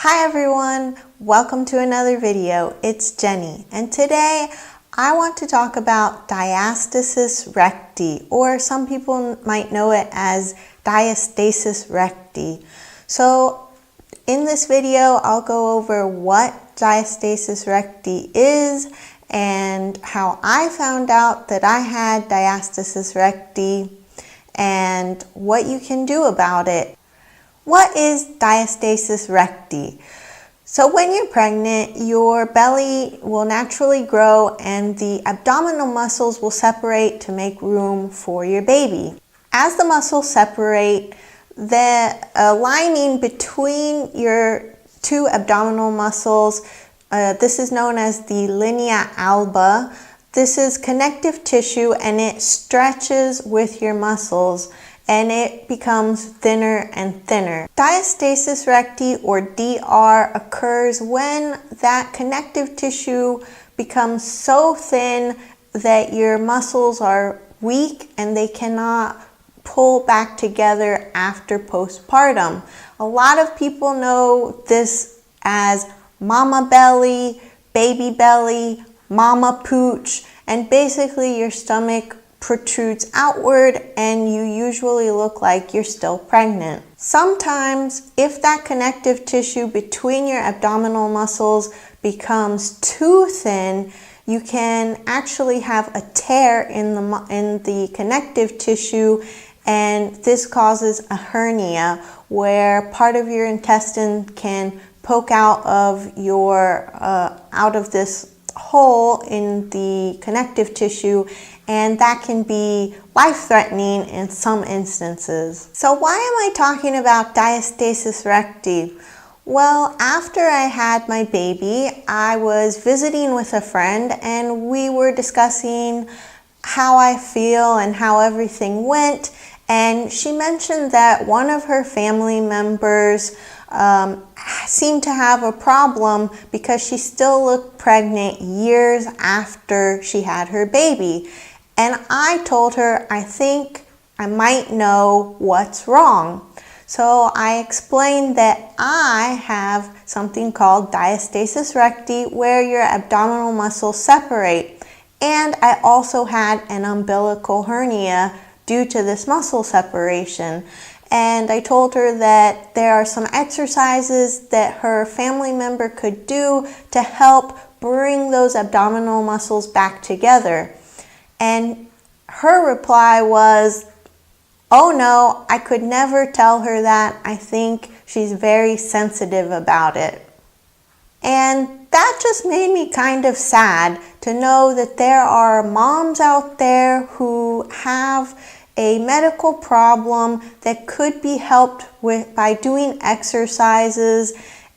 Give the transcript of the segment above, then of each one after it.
Hi everyone, welcome to another video. It's Jenny, and today I want to talk about diastasis recti, or some people might know it as diastasis recti. So in this video, I'll go over what diastasis recti is and how I found out that I had diastasis recti and what you can do about it. What is diastasis recti? So when you're pregnant, your belly will naturally grow and the abdominal muscles will separate to make room for your baby. As the muscles separate, the lining between your two abdominal muscles, this is known as the linea alba. This is connective tissue and it stretches with your muscles and it becomes thinner and thinner. Diastasis recti, or DR, occurs when that connective tissue becomes so thin that your muscles are weak and they cannot pull back together after postpartum. A lot of people know this as mama belly, baby belly, mama pooch, and basically your stomach protrudes outward and you usually look like you're still pregnant. Sometimes, if that connective tissue between your abdominal muscles becomes too thin, you can actually have a tear in the connective tissue, and this causes a hernia where part of your intestine can poke out of this hole in the connective tissue, and that can be life-threatening in some instances. So why am I talking about diastasis recti? Well, after I had my baby, I was visiting with a friend and we were discussing how I feel and how everything went, and she mentioned that one of her family members seemed to have a problem because she still looked pregnant years after she had her baby. And I told her, I think I might know what's wrong. So I explained that I have something called diastasis recti, where your abdominal muscles separate. And I also had an umbilical hernia due to this muscle separation. And I told her that there are some exercises that her family member could do to help bring those abdominal muscles back together. And her reply was, "Oh no, I could never tell her that. I think she's very sensitive about it." And that just made me kind of sad to know that there are moms out there who have a medical problem that could be helped with by doing exercises,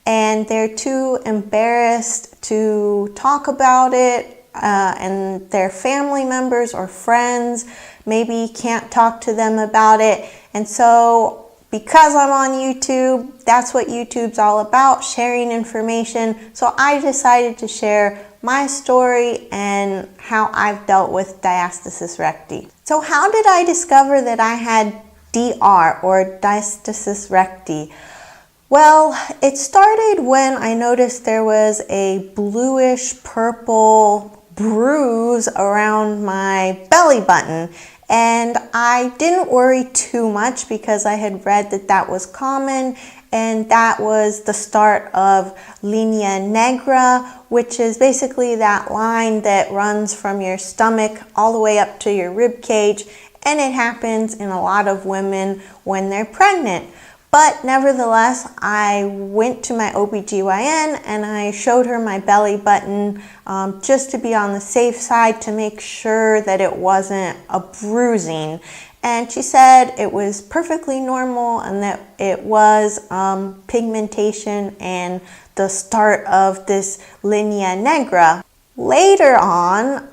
and they're too embarrassed to talk about it, and their family members or friends maybe can't talk to them about it. And so because I'm on YouTube, that's what YouTube's all about, sharing information. So I decided to share my story and how I've dealt with diastasis recti. So how did I discover that I had DR, or diastasis recti? Well, it started when I noticed there was a bluish purple bruise around my belly button. And I didn't worry too much because I had read that that was common, and that was the start of linea negra, which is basically that line that runs from your stomach all the way up to your rib cage, and it happens in a lot of women when they're pregnant. But nevertheless, I went to my OBGYN and I showed her my belly button just to be on the safe side, to make sure that it wasn't a bruising. And she said it was perfectly normal and that it was pigmentation and the start of this linea negra. Later on,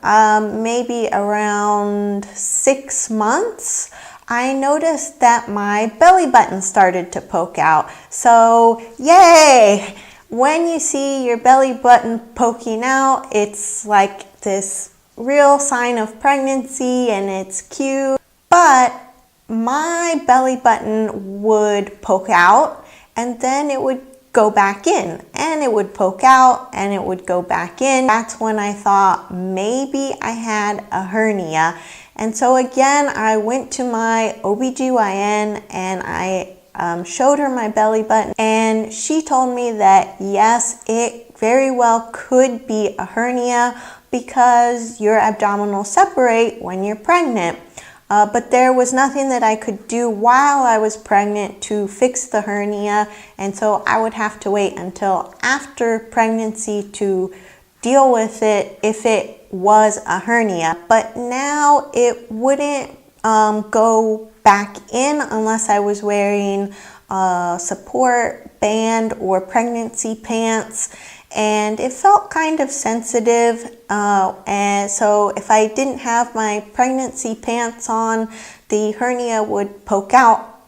maybe around 6 months, I noticed that my belly button started to poke out. So yay! When you see your belly button poking out, it's like this real sign of pregnancy and it's cute. But my belly button would poke out and then it would go back in, and it would poke out and it would go back in. That's when I thought maybe I had a hernia. And so again, I went to my OBGYN and I showed her my belly button, and she told me that yes, it very well could be a hernia because your abdominals separate when you're pregnant. But there was nothing that I could do while I was pregnant to fix the hernia, and so I would have to wait until after pregnancy to deal with it if it was a hernia. But now it wouldn't go back in unless I was wearing a support band or pregnancy pants, and it felt kind of sensitive, and so if I didn't have my pregnancy pants on, the hernia would poke out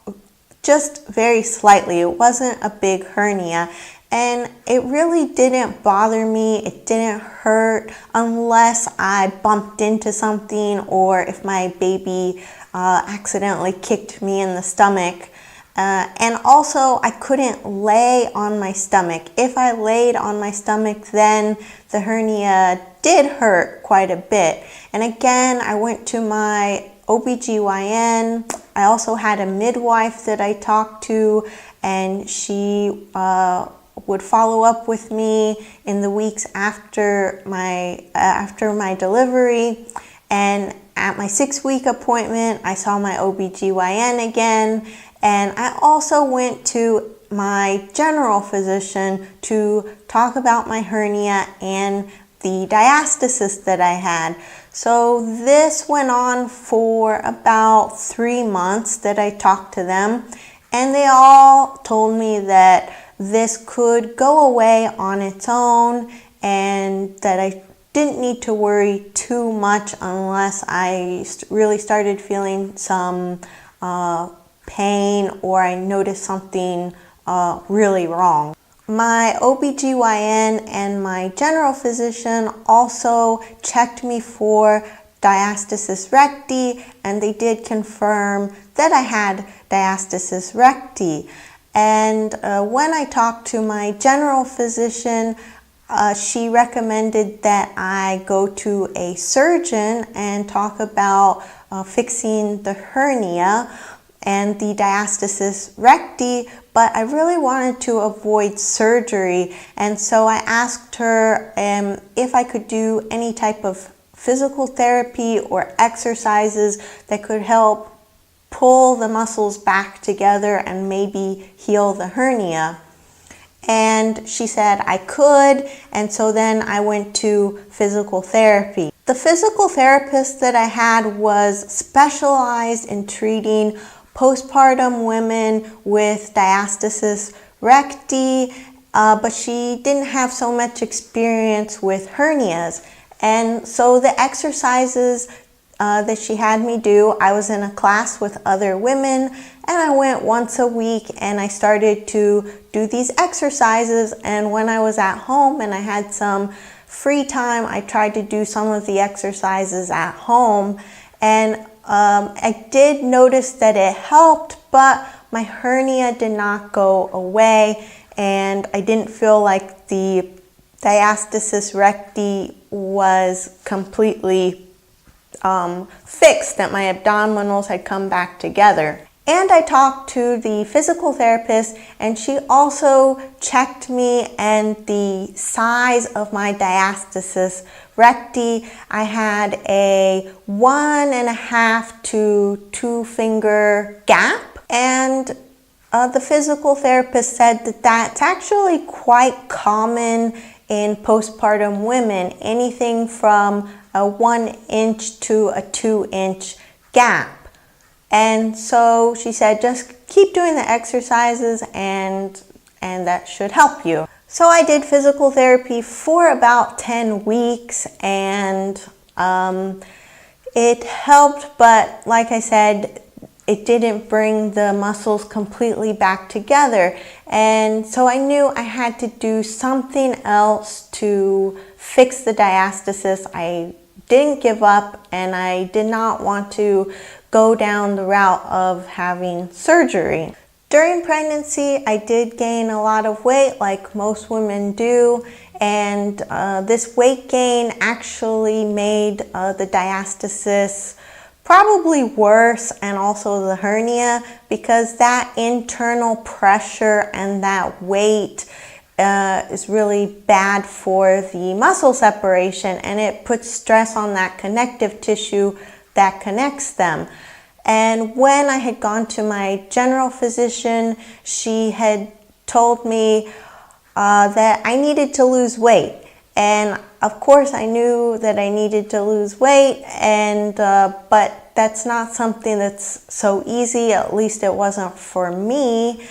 just very slightly. It wasn't a big hernia, and it really didn't bother me. It didn't hurt unless I bumped into something or if my baby accidentally kicked me in the stomach. And also I couldn't lay on my stomach. If I laid on my stomach, then the hernia did hurt quite a bit. And again, I went to my OBGYN. I also had a midwife that I talked to, and she would follow up with me in the weeks after my delivery. And at my 6-week appointment, I saw my OBGYN again. And I also went to my general physician to talk about my hernia and the diastasis that I had. So this went on for about 3 months that I talked to them, and they all told me that this could go away on its own and that I didn't need to worry too much unless I really started feeling some pain or I noticed something really wrong. My OBGYN and my general physician also checked me for diastasis recti, and they did confirm that I had diastasis recti. And when I talked to my general physician, she recommended that I go to a surgeon and talk about fixing the hernia and the diastasis recti, but I really wanted to avoid surgery, and so I asked her if I could do any type of physical therapy or exercises that could help pull the muscles back together and maybe heal the hernia. And she said I could, and so then I went to physical therapy. The physical therapist that I had was specialized in treating postpartum women with diastasis recti, but she didn't have so much experience with hernias. And so the exercises that she had me do, I was in a class with other women, and I went once a week and I started to do these exercises. And when I was at home and I had some free time, I tried to do some of the exercises at home, and I did notice that it helped, but my hernia did not go away, and I didn't feel like the diastasis recti was completely fixed, that my abdominals had come back together. And I talked to the physical therapist, and she also checked me and the size of my diastasis recti. I had a 1.5 to 2 finger gap, and the physical therapist said that that's actually quite common in postpartum women, anything from a 1 inch to a 2 inch gap. And so she said, just keep doing the exercises and that should help you. So I did physical therapy for about 10 weeks, and it helped, but like I said, it didn't bring the muscles completely back together. And so I knew I had to do something else to fix the diastasis. I didn't give up, and I did not want to go down the route of having surgery. During pregnancy, I did gain a lot of weight like most women do, and this weight gain actually made the diastasis probably worse, and also the hernia, because that internal pressure and that weight is really bad for the muscle separation, and it puts stress on that connective tissue that connects them. And when I had gone to my general physician, she had told me that I needed to lose weight. And of course I knew that I needed to lose weight, and but that's not something that's so easy. At least it wasn't for me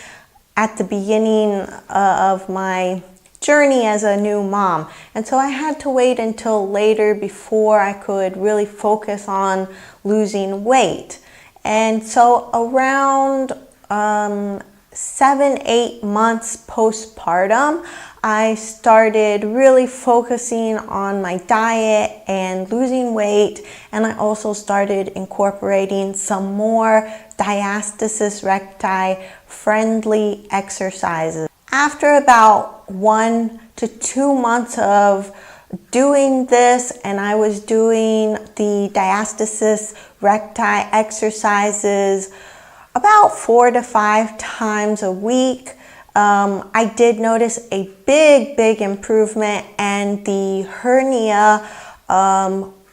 at the beginning of my journey as a new mom. And so I had to wait until later before I could really focus on losing weight. And so around 7-8 months postpartum, I started really focusing on my diet and losing weight, and I also started incorporating some more Diastasis Recti friendly exercises. After about 1 to 2 months of doing this, and I was doing the Diastasis Recti exercises about 4 to 5 times a week, I did notice a big improvement, and the hernia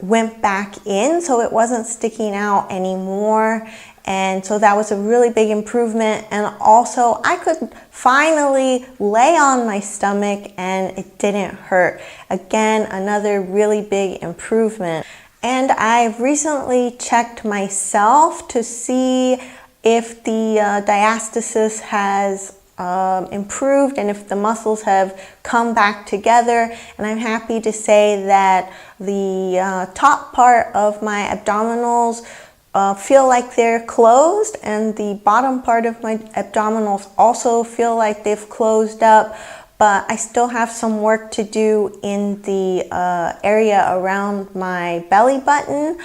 went back in, so it wasn't sticking out anymore. And so that was a really big improvement. And also I could finally lay on my stomach and it didn't hurt. Again, another really big improvement. And I've recently checked myself to see if the diastasis has improved and if the muscles have come back together. And I'm happy to say that the top part of my abdominals feel like they're closed, and the bottom part of my abdominals also feel like they've closed up, but I still have some work to do in the area around my belly button.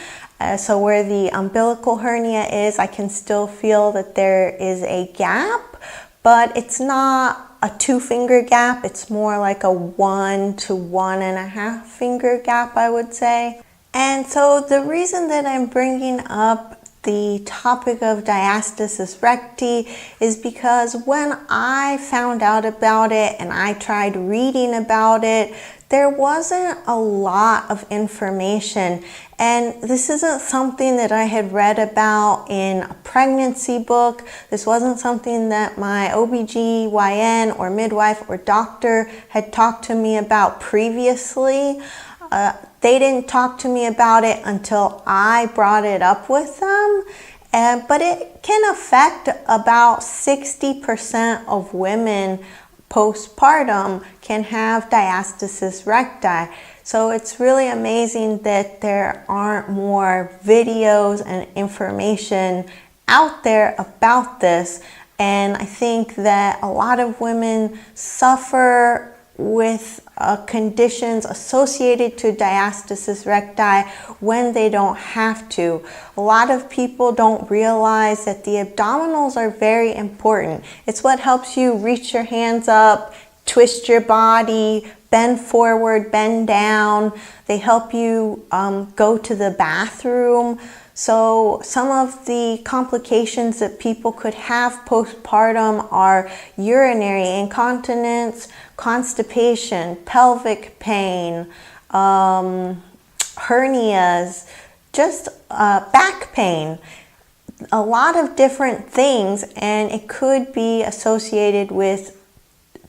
So where the umbilical hernia is, I can still feel that there is a gap, but it's not a 2-finger gap. It's more like a 1 to 1.5 finger gap, I would say. And so the reason that I'm bringing up the topic of Diastasis Recti is because when I found out about it and I tried reading about it, there wasn't a lot of information. And this isn't something that I had read about in a pregnancy book. This wasn't something that my OBGYN or midwife or doctor had talked to me about previously. They didn't talk to me about it until I brought it up with them. But it can affect about 60% of women postpartum can have Diastasis Recti. So it's really amazing that there aren't more videos and information out there about this. And I think that a lot of women suffer with conditions associated to Diastasis Recti when they don't have to. A lot of people don't realize that the abdominals are very important. It's what helps you reach your hands up, twist your body, bend forward, bend down. They help you go to the bathroom. So some of the complications that people could have postpartum are urinary incontinence, constipation, pelvic pain, hernias, just back pain, a lot of different things, and it could be associated with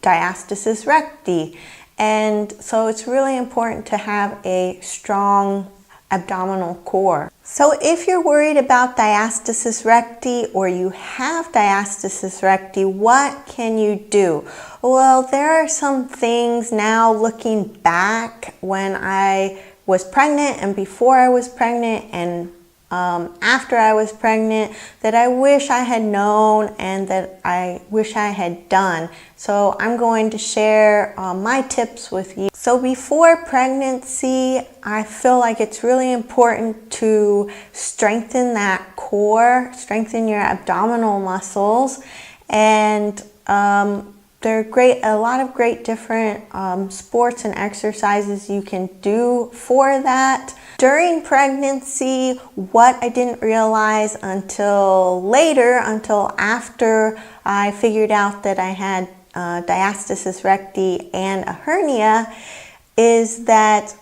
Diastasis Recti. And so it's really important to have a strong abdominal core. So if you're worried about Diastasis Recti or you have Diastasis Recti, what can you do? Well, there are some things now looking back when I was pregnant and before I was pregnant and after I was pregnant that I wish I had known and that I wish I had done. So I'm going to share my tips with you. So before pregnancy, I feel like it's really important to strengthen that core, strengthen your abdominal muscles. And there are a lot of great different sports and exercises you can do for that. During pregnancy, what I didn't realize until later, until after I figured out that I had diastasis recti and a hernia, is that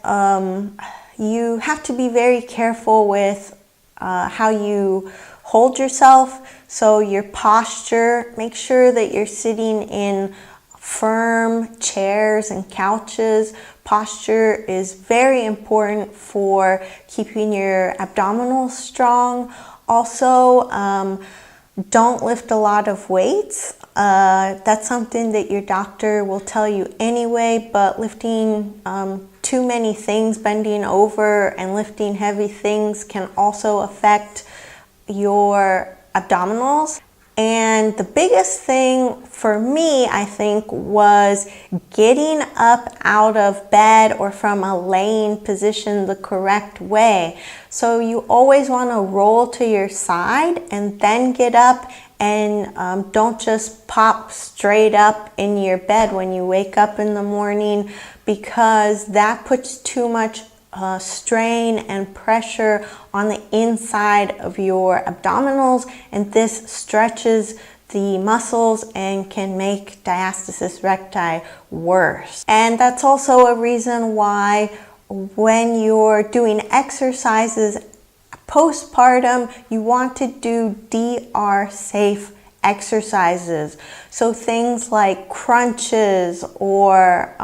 you have to be very careful with how you hold yourself. So your posture, make sure that you're sitting in firm chairs and couches. Posture is very important for keeping your abdominals strong. Also, don't lift a lot of weights. That's something that your doctor will tell you anyway, but lifting too many things, bending over and lifting heavy things can also affect your abdominals. And the biggest thing for me, I think, was getting up out of bed or from a laying position the correct way. So you always want to roll to your side and then get up, and don't just pop straight up in your bed when you wake up in the morning, because that puts too much strain and pressure on the inside of your abdominals, and this stretches the muscles and can make diastasis recti worse. And that's also a reason why when you're doing exercises postpartum, you want to do DR safe exercises. So things like crunches or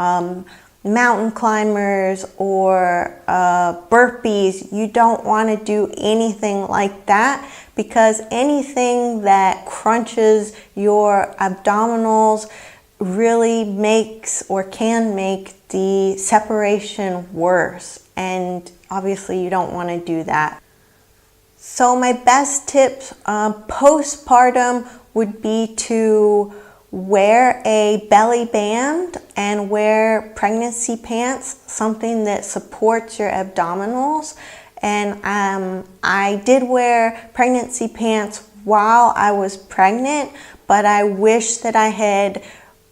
mountain climbers or burpees, you don't want to do anything like that, because anything that crunches your abdominals really makes or can make the separation worse, and obviously you don't want to do that. So my best tips postpartum would be to wear a belly band and wear pregnancy pants, something that supports your abdominals. And I did wear pregnancy pants while I was pregnant, but I wish that I had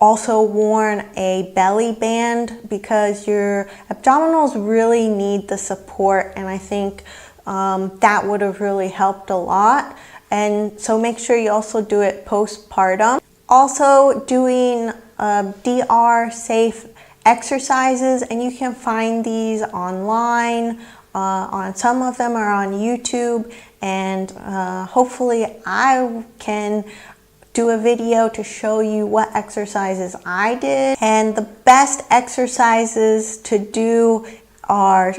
also worn a belly band, because your abdominals really need the support, and I think that would have really helped a lot. And so make sure you also do it postpartum. Also doing DR safe exercises, and you can find these online. Some of them are on YouTube, and hopefully I can do a video to show you what exercises I did. And the best exercises to do are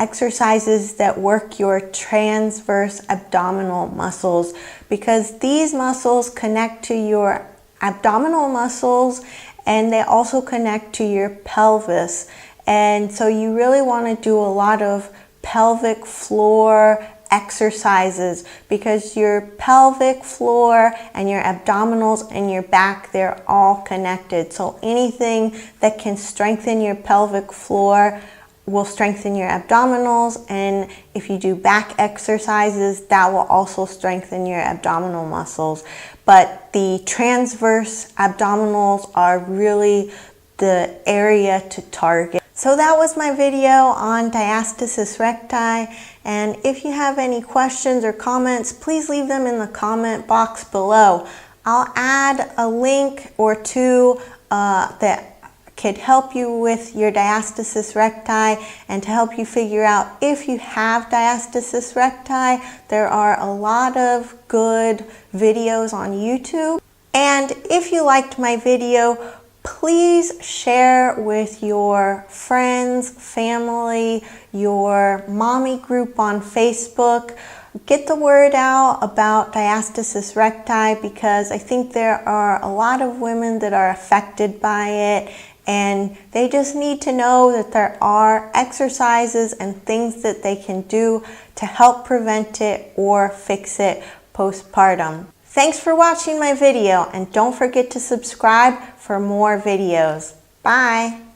exercises that work your transverse abdominal muscles, because these muscles connect to your abdominal muscles, and they also connect to your pelvis. And so you really want to do a lot of pelvic floor exercises, because your pelvic floor and your abdominals and your back, they're all connected. So anything that can strengthen your pelvic floor will strengthen your abdominals, and if you do back exercises, that will also strengthen your abdominal muscles. But the transverse abdominals are really the area to target. So that was my video on diastasis recti, and if you have any questions or comments, please leave them in the comment box below. I'll add a link or two that could help you with your diastasis recti, and to help you figure out if you have diastasis recti. There are a lot of good videos on YouTube. And if you liked my video, please share with your friends, family, your mommy group on Facebook. Get the word out about diastasis recti, because I think there are a lot of women that are affected by it, and they just need to know that there are exercises and things that they can do to help prevent it or fix it postpartum. Thanks for watching my video, and don't forget to subscribe for more videos. Bye!